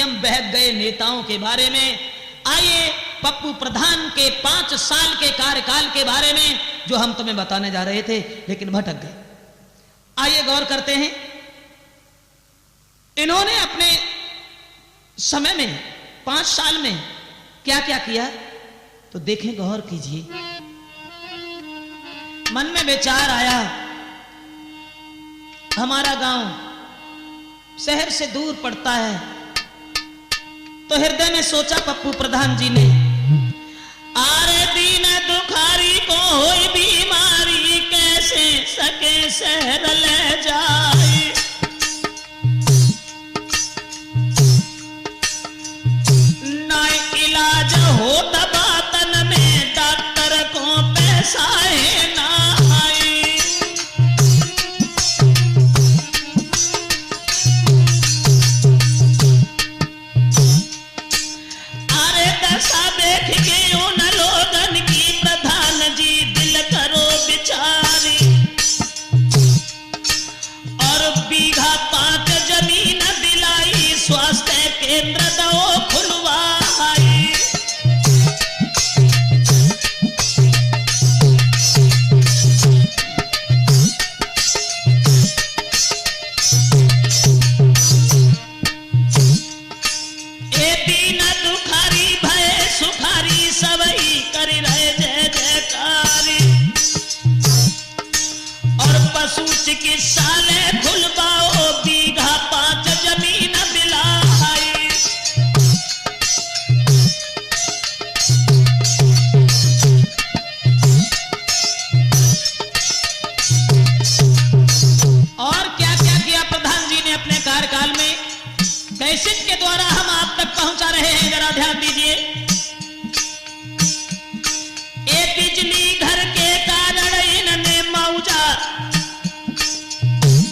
नियम बहक गए नेताओं के बारे में। आइए पप्पू प्रधान के 5 साल के कार्यकाल के बारे में जो हम तुम्हें बताने जा रहे थे, लेकिन भटक गए। आइए गौर करते हैं, इन्होंने अपने समय में 5 साल में क्या क्या किया, तो देखें, गौर कीजिए। मन में विचार आया, हमारा गांव शहर से दूर पड़ता है, तो हृदय में सोचा पप्पू प्रधान जी ने, आरे दीन दुखारी को होई बीमारी, कैसे सके शहर ले जाए। ना इलाज हो दबातन में, डॉक्टर को पैसा है ना आए। अरे दशा देख के उन लोगन की प्रधान जी दिल करो बिचारी, और बीघा 5 जमीन दिलाई, स्वास्थ्य केंद्र दो खुलवाई। ए दीन दुखारी भय सुखारी, सबई करी रहे जय जयकारी, और पशु चिकित्सालय खुलवाओ, बीघा 5 जमीन दिलाई। और क्या क्या किया प्रधान जी ने अपने कार्यकाल में, कैसेट के द्वारा हम आप तक पहुंचा रहे हैं, जरा ध्यान दीजिए। ए बिजली घर के कारण इन्होंने मौजा,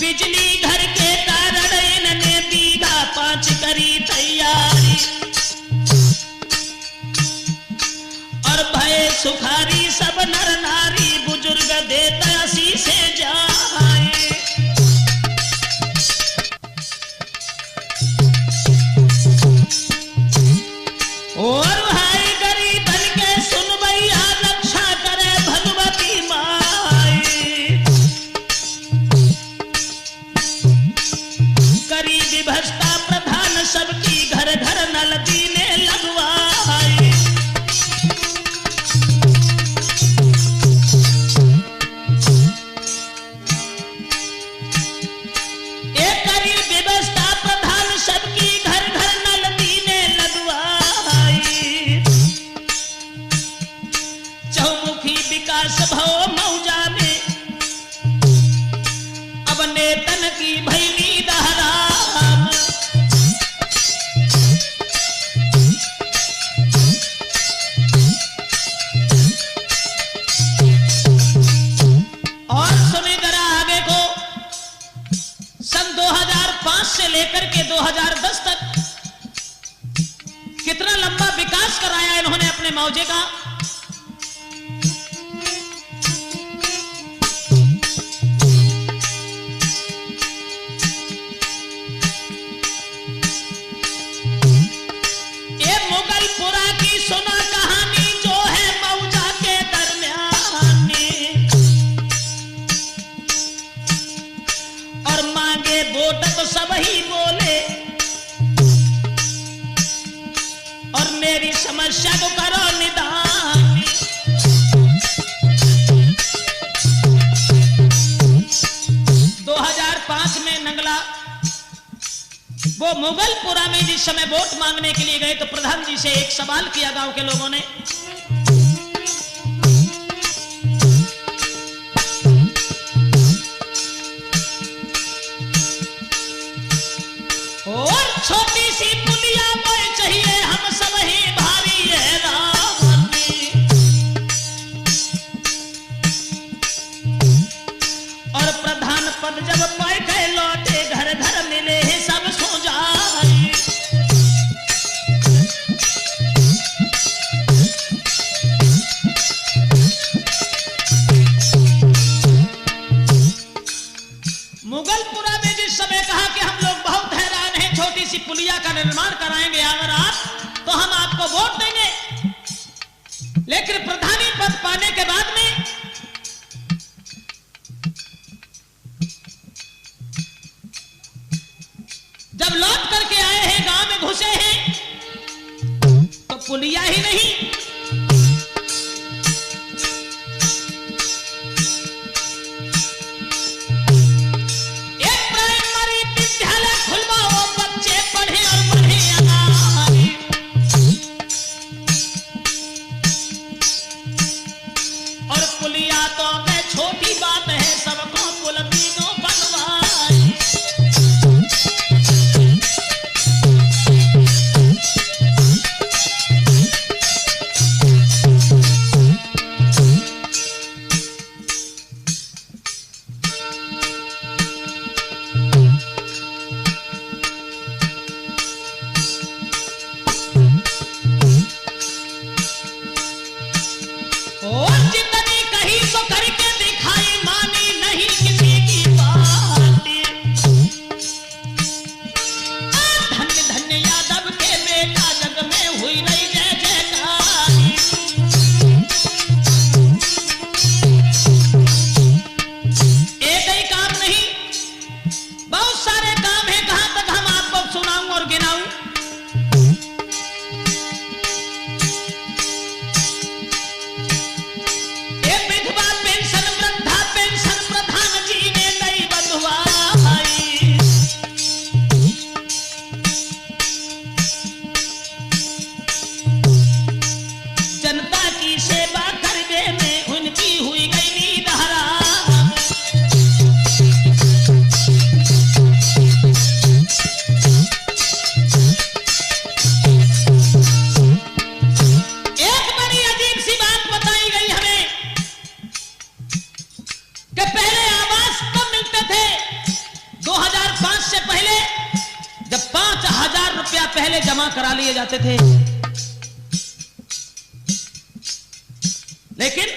बिजली घर के कारण इन्होंने बीघा 5 करी तैयारी, और भय सुखारी सब नर नारी, बुजुर्ग देता असी से जाए। और भाई गरीबन के सुन भैया, रक्षा करे भगवती माई। गरीबी भ्रष्टा प्रधान सबकी, घर घर नल दीने लगवाई। एक गरीब व्यवस्था प्रधान सबकी, घर घर नल दीने लगवाई। चौमुखी विकास भव मौजा में, अब नेतन की भैनी दहराम। और सुने जरा आगे को, सन 2005 से लेकर के 2010 तक कितना लंबा विकास कराया इन्होंने अपने मौजे का। ये मुगलपुरा की सुना कहानी, जो है मौजा के दरमियानी, और मांगे वोट तो सब ही बोले, और मेरी समस्या को करो निदान। 2005 में नंगला, वो मुगलपुरा में जिस समय वोट मांगने के लिए गए, तो प्रधान जी से एक सवाल किया गांव के लोगों ने, और छोटी सी पुलिया पर चाहिए, हम सब ही भारी है रावणी। और प्रधान पद जब पाए गए लौटे, घर घर मिले सब सो जाए। पुलिया का निर्माण कराएंगे अगर आप, तो हम आपको वोट देंगे। लेकिन प्रधानी पद पाने के बाद में जब लौट करके आए हैं, गांव में घुसे हैं, तो पुलिया ही नहीं, पहले जमा करा लिए जाते थे, लेकिन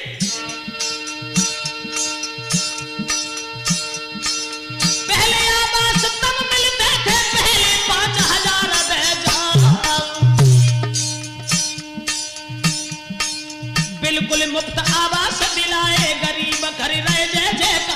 पहले आवास तब मिलते थे, पहले 5,000 बिल्कुल मुफ्त आवास दिलाए, गरीब कर रहे जय जयकार।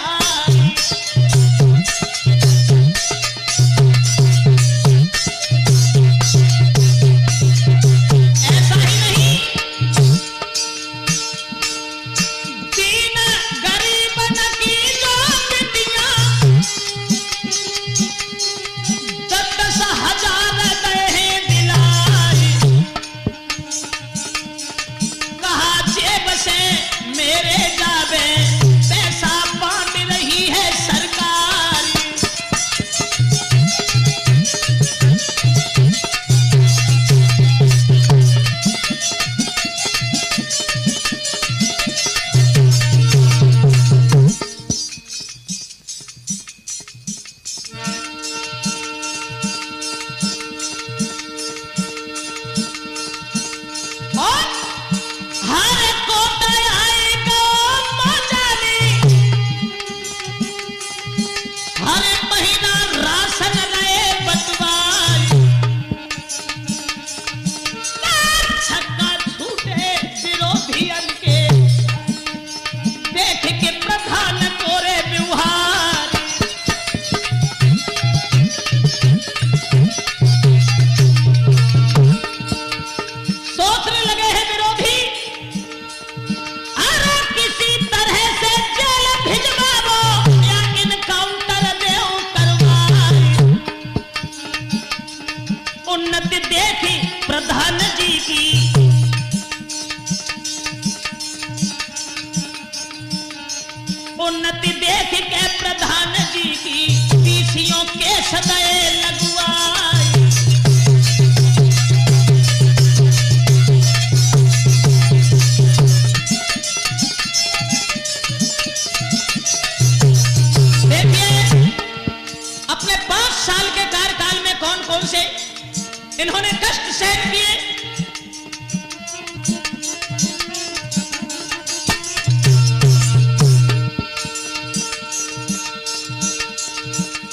उन्नति देखी प्रधान जी की, उन्नति देख के प्रधान जी की, डीसीओं के सदये लगवाए। देखिए अपने 5 साल के कार्यकाल में कौन कौन से इन्होंने कष्ट सहन किए।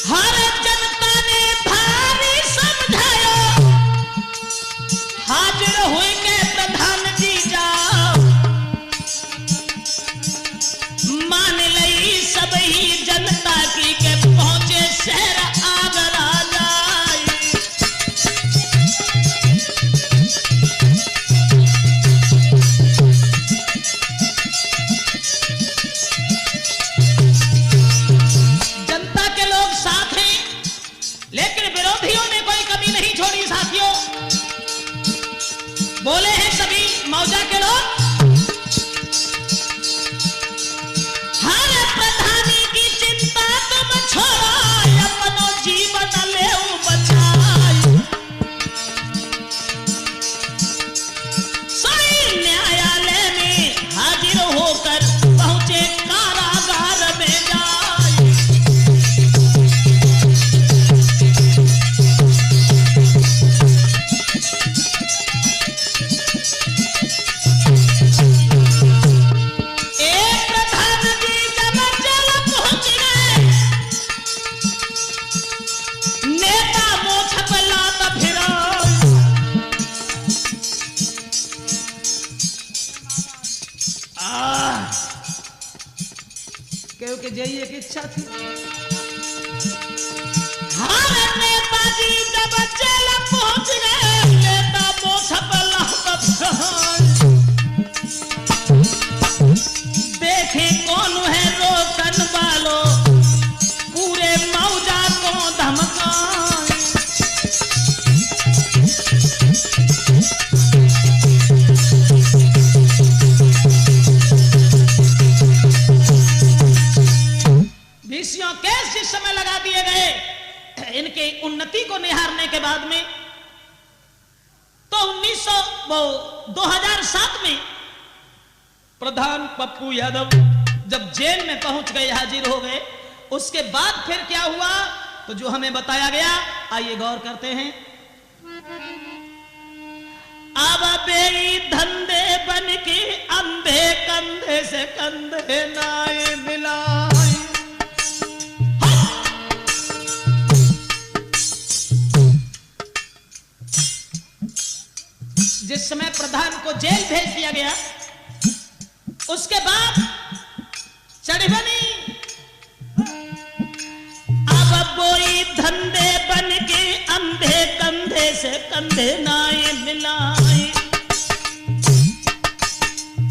हर जनता ने भारी समझाया, यही एक इच्छा थी। हाँ नेताजी जब जेल पहुंच गए नेता मोछपला देखे कौन है रोकन वालो पूरे मौजा को धमकाए। केस जिस समय लगा दिए गए इनके उन्नति को निहारने के बाद में तो 2007 में प्रधान पप्पू यादव जब जेल में पहुंच गए हाजिर हो गए उसके बाद फिर क्या हुआ तो जो हमें बताया गया आइए गौर करते हैं। अब बेई धंधे बन के अंधे कंधे से कंधे नाए मिलाए। जिस समय प्रधान को जेल भेज दिया गया उसके बाद चढ़ी बनी अब बोई धंधे बन के अंधे कंधे से कंधे नाए मिलाए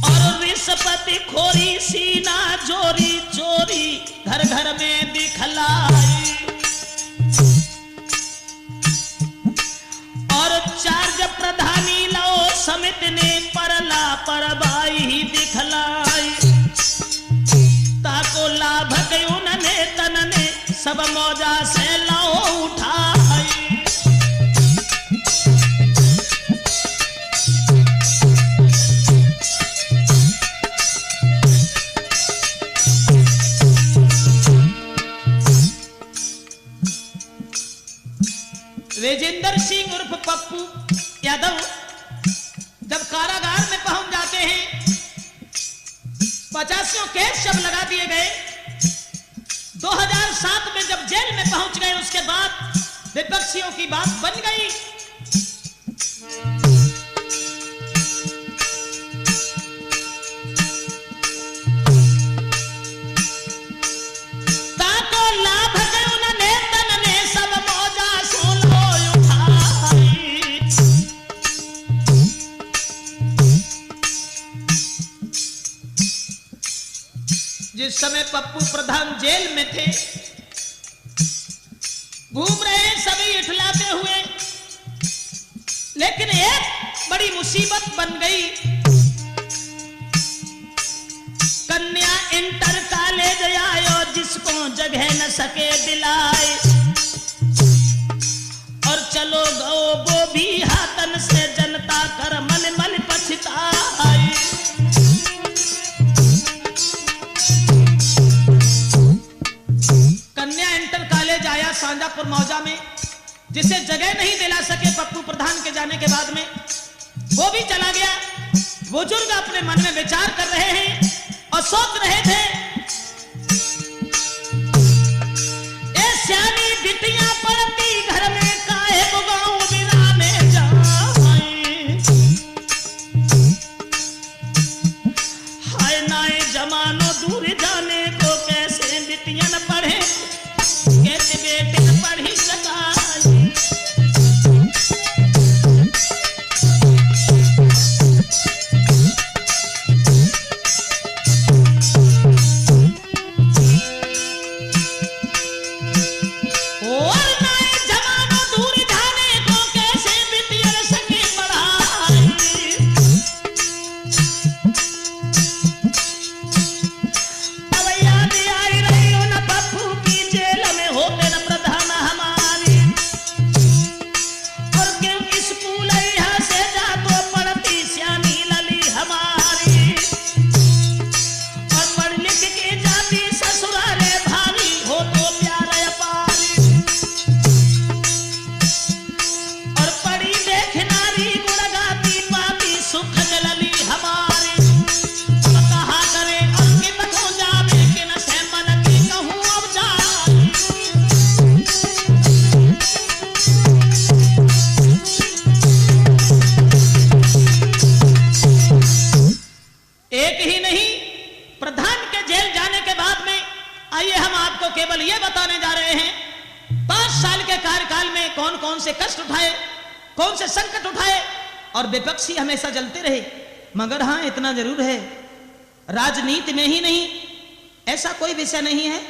और रिश्वत खोरी सीना चोरी चोरी घर घर में दिखलाई और चार्ज प्रधानी लाओ समित ने परला परबाई ही दिखलाई ताको लाभ गयो ने तन ने सब मौजा से लाओ उठाई। राजेंद्र सिंह उर्फ पप्पू यादव जब कारागार में पहुंच जाते हैं 85 केस जब लगा दिए गए 2007 में जब जेल में पहुंच गए उसके बाद विपक्षियों की बात बन गई। ताको लाभ गयो ने तन ने सब मौजा सोलो उठाई जिस समय पप्पू प्रधान जेल में थे घूम रहे सभी इठलाते हुए लेकिन एक बड़ी मुसीबत बन गई। कन्या इंटर कॉलेज आयो जिसको जगह न सके दिलाए और चलो गो वो भी हाथन से जनता कर मन मन पछताई। कन्या इंटर कॉलेज आया सांजापुर मौजा में जिसे जगह नहीं दिला सके पप्पू प्रधान के जाने के बाद में वो भी चला गया। बुजुर्ग अपने मन में विचार कर रहे हैं और सोच रहे थे ए श्यामी बिटियां पड़ती घर में काहे गाँव बिना में जाए हाय नाए जमानो दूर जाने को कैसे बिटियां न पढ़े कैसे बेटे न पढ़ी सका। साल के कार्यकाल में कौन कौन से कष्ट उठाए, कौन से संकट उठाए, और विपक्षी हमेशा जलते रहे। मगर हां इतना जरूर है, राजनीति में ही नहीं, ऐसा कोई विषय नहीं है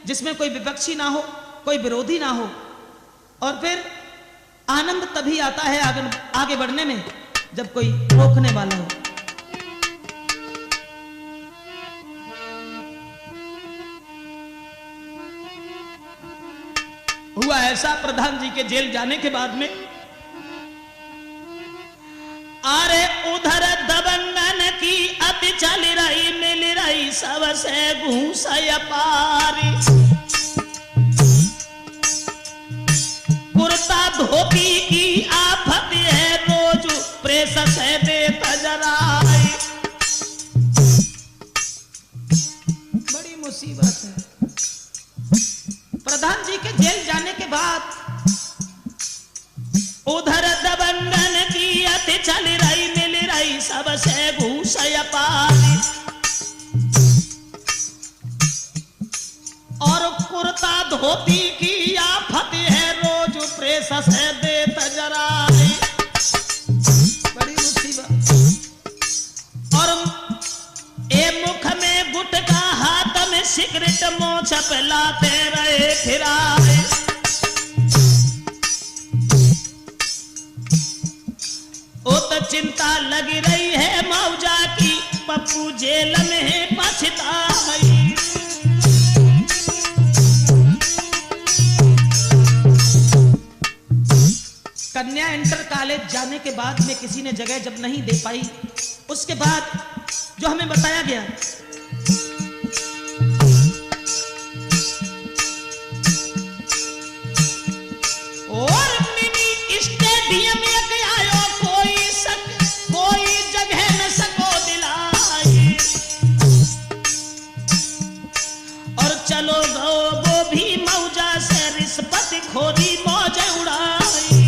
जिसमें कोई विपक्षी ना हो, कोई विरोधी ना हो। और फिर आनंद तभी आता है आगे बढ़ने में जब कोई रोकने वाला हो। हुआ ऐसा प्रधान जी के जेल जाने के बाद में, अरे उधर दबंगन की अति चल रही मिल रही सबसे घूस पारी, कुर्ता धोती की आफत है रोज प्रेस से देता जराई। बड़ी मुसीबत है। प्रधान जी के जेल जाने के बाद उधर दबंगन की अति चल रही मिल रही सबसे घूस पारी, और कुर्ता धोती की आफत है रोज प्रेस से देता जराई। बड़ी मुसीबत। और ए मुख में गुटका हाथ में सिगरेट मोछ पे लाते रहे फिराए। ओ तो चिंता लगी रही है मौजा की, पप्पू जेल में पछताई। कन्या इंटर कॉलेज जाने के बाद में किसी ने जगह जब नहीं दे पाई, उसके बाद जो हमें बताया गया, और मिनी स्टेडियम एक आयो कोई जगह न सको दिलाई, और चलो गो वो भी मौजा से रिश्वत खोरी मौज उड़ाई।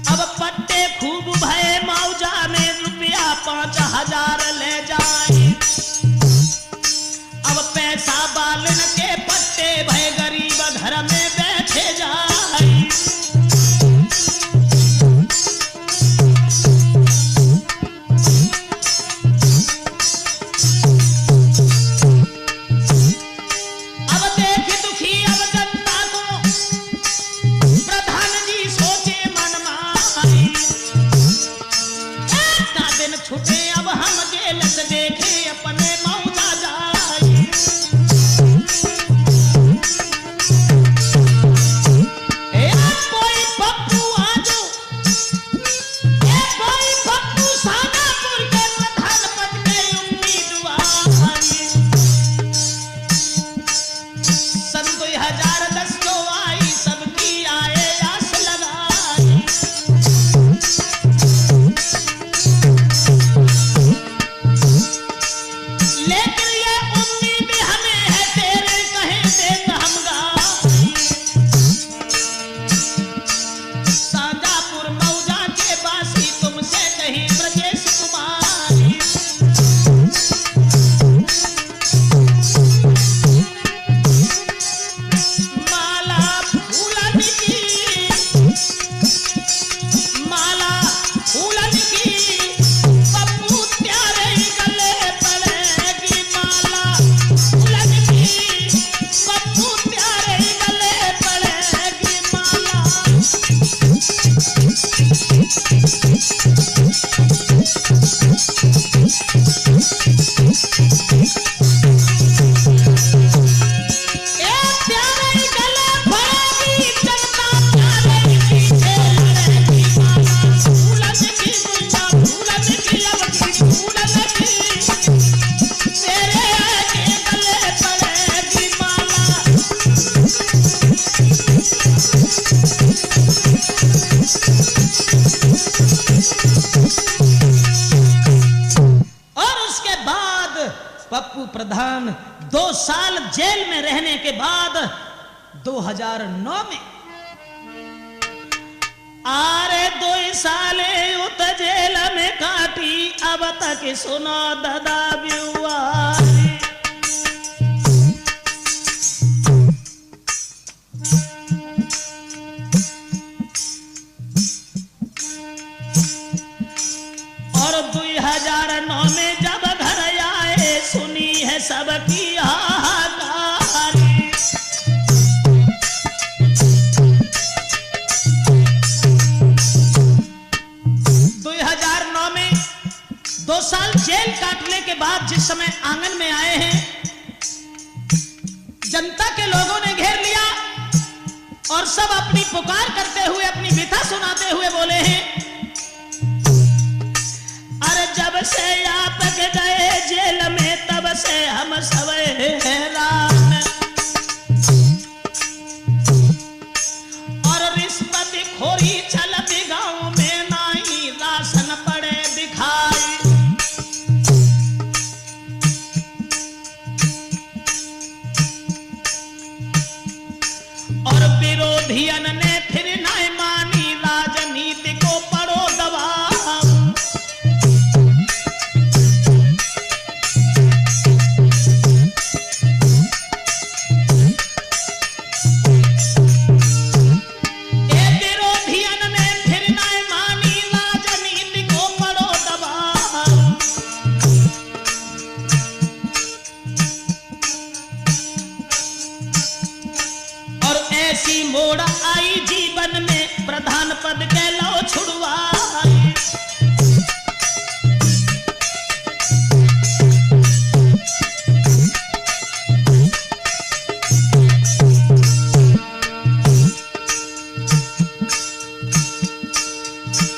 अब पट्टे खूब भय मौजा में रुपया 5000 ले जाए। अब पैसा बालन के पट्टे भय गरीब घर में बैठे जाए। अब देख दुखी अब जनता को प्रधान जी सोचे मन माई, इतना दिन छुटे अब हम जेल से देखे अपने मौजा जाए। कोई पप्पू आजो, कोई पप्पू सानापुर के प्रधान पद के उम्मीदवार। सन 2010 जो आई सबकी आए आस लगाई। लेकिन ये उम्मीद हमें है तेरे कहे देख हम गाई। साजापुर मौजा के बासी तुमसे कहीं ब्रजेश कुमारी। माला फूलन की, माला फूलन की पप्पू प्यारे गले पड़ेगी। माला फूलन की पप्पू प्यारे गले पड़ेगी। माला ए प्यारे गले पड़ेगी, जनता प्यारे की लड़ेगी। माला फूलन की, माला फूलन की, अब की फूलन की तेरे के गले पड़ेगी। माला और उसके बाद पप्पू प्रधान 2 साल जेल में रहने के बाद 2009 में आरे 2 साले उत जेल में काटी, अब तक सुनो दादा बिवारी। और 2009 में जब घर आए, सुनी है सबकी हाहाकारी। 2009 में 2 साल जेल काटने के बाद जिस समय आंगन में आए हैं, जनता के लोगों ने घेर लिया और सब अपनी पुकार करते हुए, अपनी व्यथा सुनाते हुए बोले हैं, अरे जब से आप गए जेल में, तब से हम सब हैरान। और रिश्वत खोरी चलती गांव में, नहीं राशन पड़े दिखाई। और विरोधियन ने फिर नहीं मानी, राजनीति को पड़ो दबाव। ऐसी मोड़ आई जीवन में, प्रधान पद के लो छुड़वाई।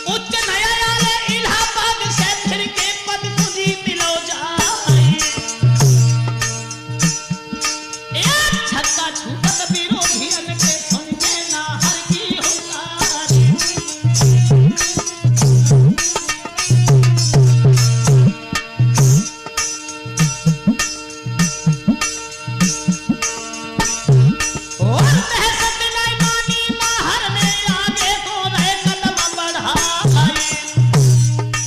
उच्च न्यायालय इलाहाबाद से फिर के पद तुझी दिलो जाए। एक छक्का छूटत विरोधियन के, सुन के ना हर की हुंकारी। और तहसत नहीं मानी, ना हर ने आगे को रहे कदम बढ़ाए।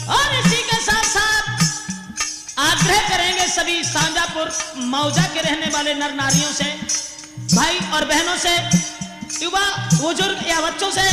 और इसी के साथ साथ आग्रह करेंगे सभी सांजापुर मौजा के रहने वाले नर नारियों से, भाई और बहनों से, युवा बुजुर्ग या बच्चों से,